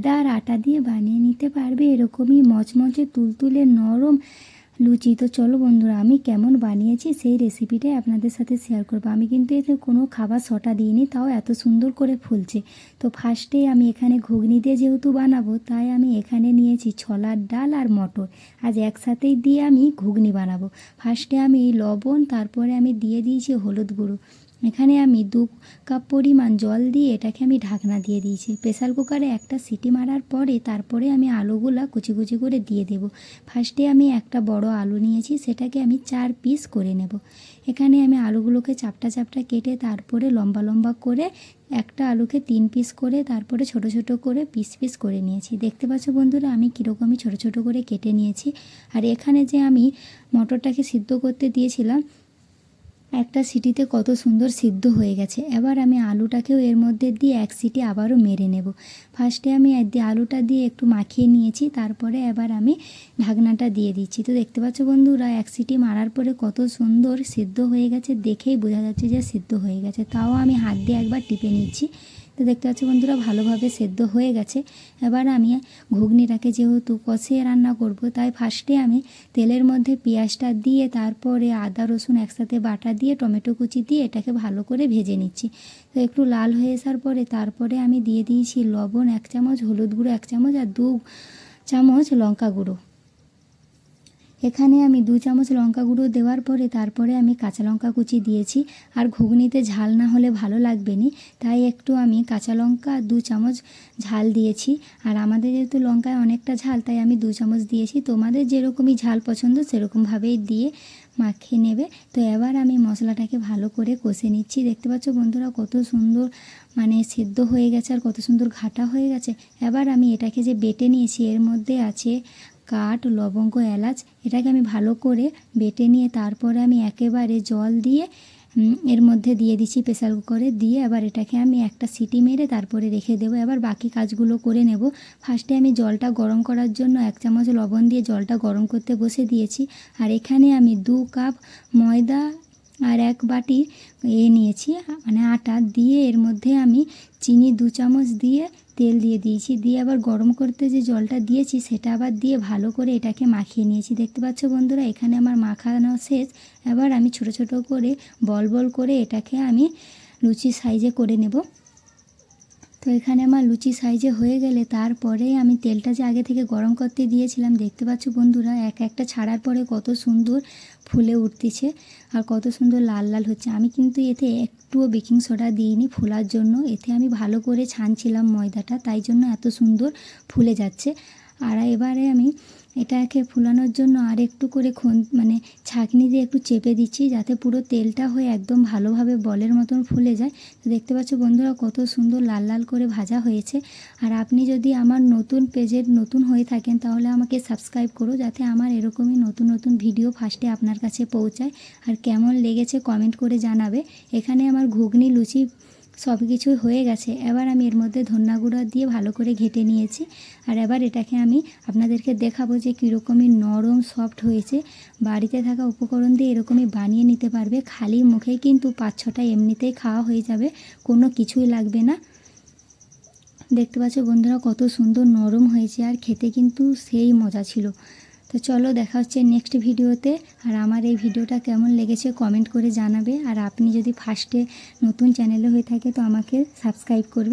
ময়দা আর আটা দিয়ে বানিয়ে নিতে পারবে এরকমই মচমচে তুলতুলে নরম লুচি। তো চলো বন্ধুরা, আমি কেমন বানিয়েছি সেই রেসিপিটাই আপনাদের সাথে শেয়ার করবো। আমি কিন্তু এতে কোনো খাবার সোটা দিইনি, তাও এত সুন্দর করে ফুলছে। তো ফার্স্টেই আমি এখানে ঘুগনি দিয়ে যেহেতু বানাবো, তাই আমি এখানে নিয়েছি ছোলার ডাল আর মটর, আজ একসাথেই দিয়ে আমি ঘুগনি বানাবো। ফার্স্টে আমি লবণ, তারপরে আমি দিয়ে দিয়েছি হলুদ গুঁড়ো। এখানে আমি 2 কাপ পরিমাণ জল দিয়ে এটাকে আমি ঢাকনা দিয়ে দিয়েছি। প্রেসার কুকারে একটা সিটি মারার পরে তারপরে আমি আলুগুলা কুচি কুচি করে দিয়ে দেব। ফার্স্টে আমি একটা বড় আলু নিয়েছি, সেটাকে আমি 4 পিস করে নেব। এখানে আমি আলুগুলোকে চাপটা চাপটা কেটে তারপরে লম্বা লম্বা করে একটা আলুকে 3 পিস করে তারপরে ছোট ছোট করে পিস পিস করে নিয়েছি। দেখতে পাচ্ছ বন্ধুরা আমি কীরকমই ছোট ছোট করে কেটে নিয়েছি। আর এখানে যে আমি মটরটাকে সিদ্ধ করতে দিয়েছিলাম, একটা সিটিতে কত সুন্দর সিদ্ধ হয়ে গেছে। এবার আমি আলুটাকেও এর মধ্যে দিয়ে 1 সিটি আবারও মেরে নেব। ফার্স্টে আমি আলুটা দিয়ে একটু মাখিয়ে নিয়েছি, তারপরে এবার আমি ঢাকনাটা দিয়ে দিচ্ছি। তো দেখতে পাচ্ছ বন্ধুরা 1 সিটি মারার পরে কত সুন্দর সিদ্ধ হয়ে গেছে, দেখেই বোঝা যাচ্ছে যে সিদ্ধ হয়ে গেছে। তাও আমি হাত দিয়ে একবার টিপে নিচ্ছি। তো দেখতে পাচ্ছ বন্ধুরা ভালোভাবে সেদ্ধ হয়ে গেছে। এবার আমি ঘুগনিটাকে যেহেতু কষিয়ে রান্না করব, তাই ফার্স্টে আমি তেলের মধ্যে পেঁয়াজটা দিয়ে তারপরে আদা রসুন একসাথে বাটা দিয়ে টমেটো কুচি দিয়ে এটাকে ভালো করে ভেজে নিচ্ছি। তো একটু লাল হয়ে আসার পরে তারপরে আমি দিয়ে দিয়েছি লবণ 1 চামচ, হলুদ গুঁড়ো 1 চামচ আর 2 চামচ লঙ্কা গুঁড়ো। এখানে আমি 2 চামচ লঙ্কা গুঁড়ো দেওয়ার পরে তারপরে আমি কাঁচা লঙ্কা কুচি দিয়েছি। আর ঘুগনিতে ঝাল না হলে ভালো লাগবে না, তাই একটু আমি কাঁচা লঙ্কা 2 চামচ ঝাল দিয়েছি। আর আমাদের যেহেতু লঙ্কায় অনেকটা ঝাল, তাই আমি 2 চামচ দিয়েছি। তোমাদের যেরকমই ঝাল পছন্দ সেরকমভাবেই দিয়ে মাখিয়ে নেবে। তো এবার আমি মশলাটাকে ভালো করে কষে নিচ্ছি। দেখতে পাচ্ছ বন্ধুরা কত সুন্দর সিদ্ধ হয়ে গেছে আর কত সুন্দর ঘাটা হয়ে গেছে। এবার আমি এটাকে যে বেটে নিয়েছি, এর মধ্যে আছে কাঠ, লবঙ্গ, এলাচ, এটাকে আমি ভালো করে বেটে নিয়ে তারপরে আমি একেবারে জল দিয়ে এর মধ্যে দিয়ে দিচ্ছি প্রেসার কুকারে দিয়ে। এবার এটাকে আমি একটা সিটি মেরে তারপরে রেখে দেবো। এবার বাকি কাজগুলো করে নেব। ফার্স্টে আমি জলটা গরম করার জন্য 1 চামচ লবণ দিয়ে জলটা গরম করতে বসে দিয়েছি। আর এখানে আমি 2 কাপ ময়দা আর 1 বাটি নিয়েছি আটা দিয়ে, এর মধ্যে আমি চিনি 2 চামচ দিয়ে তেল দিয়ে দিয়েছি। দিয়ে আবার গরম করতে যে জলটা দিয়েছি সেটা আবার দিয়ে ভালো করে এটাকে মাখিয়ে নিয়েছি। দেখতে পাচ্ছ বন্ধুরা এখানে আমার মাখানো শেষ। এবার আমি ছোট ছোট করে বল বল করে এটাকে আমি লুচি সাইজে করে নেব। তো এখানে আমার লুচি সাইজে হয়ে গেলে তারপরে আমি তেলটা যে আগে থেকে গরম করতে দিয়েছিলাম, দেখতে পাচ্ছ বন্ধুরা একটা ছাড়ার পরে কত সুন্দর ফুলে উঠতেছে আর কত সুন্দর লাল লাল হচ্ছে। আমি কিন্তু এতে একটুও বেকিং সোডা দিইনি ফোলার জন্য, এতে আমি ভালো করে ছানছিলাম ময়দাটা, তাই জন্য এত সুন্দর ফুলে যাচ্ছে। আর এবারে আমি এটাকে ফুলানোর জন্য আর একটু করে ছাঁকনি দিয়ে একটু চেপে দিচ্ছি, যাতে পুরো তেলটা হয়ে একদম ভালোভাবে বলের মতন ফুলে যায়। তো দেখতে পাচ্ছ বন্ধুরা কত সুন্দর লাল লাল করে ভাজা হয়েছে। আর আপনি যদি আমার নতুন পেজের নতুন হয়ে থাকেন তাহলে আমাকে সাবস্ক্রাইব করো, যাতে আমার এরকমই নতুন নতুন ভিডিও ফার্স্টে আপনার কাছে পৌঁছায়। আর কেমন লেগেছে কমেন্ট করে জানাবে। এখানে আমার ঘুগনি লুচি সব কিছুই হয়ে গেছে। এবার আমি এর মধ্যে ধনিয়া গুঁড়ো দিয়ে ভালো করে ঘেঁটে নিয়েছি। আর এবার এটাকে আমি আপনাদেরকে দেখাবো যে কীরকমই নরম সফট হয়েছে। বাড়িতে থাকা উপকরণ দিয়ে এরকমই বানিয়ে নিতে পারবে, খালি মুখেই কিন্তু 5-6টা এমনিতেই খাওয়া হয়ে যাবে, কোনো কিছুই লাগবে না। দেখতে পাচ্ছ বন্ধুরা কত সুন্দর নরম হয়েছে আর খেতে কিন্তু সেই মজা ছিল। তো চলো দেখা হচ্ছে নেক্সট ভিডিওতে। আর আমার এই ভিডিওটা কেমন লেগেছে কমেন্ট করে জানাবে। আর আপনি যদি ফার্স্টে নতুন চ্যানেলে হয়ে থাকে তো আমাকে সাবস্ক্রাইব করবে।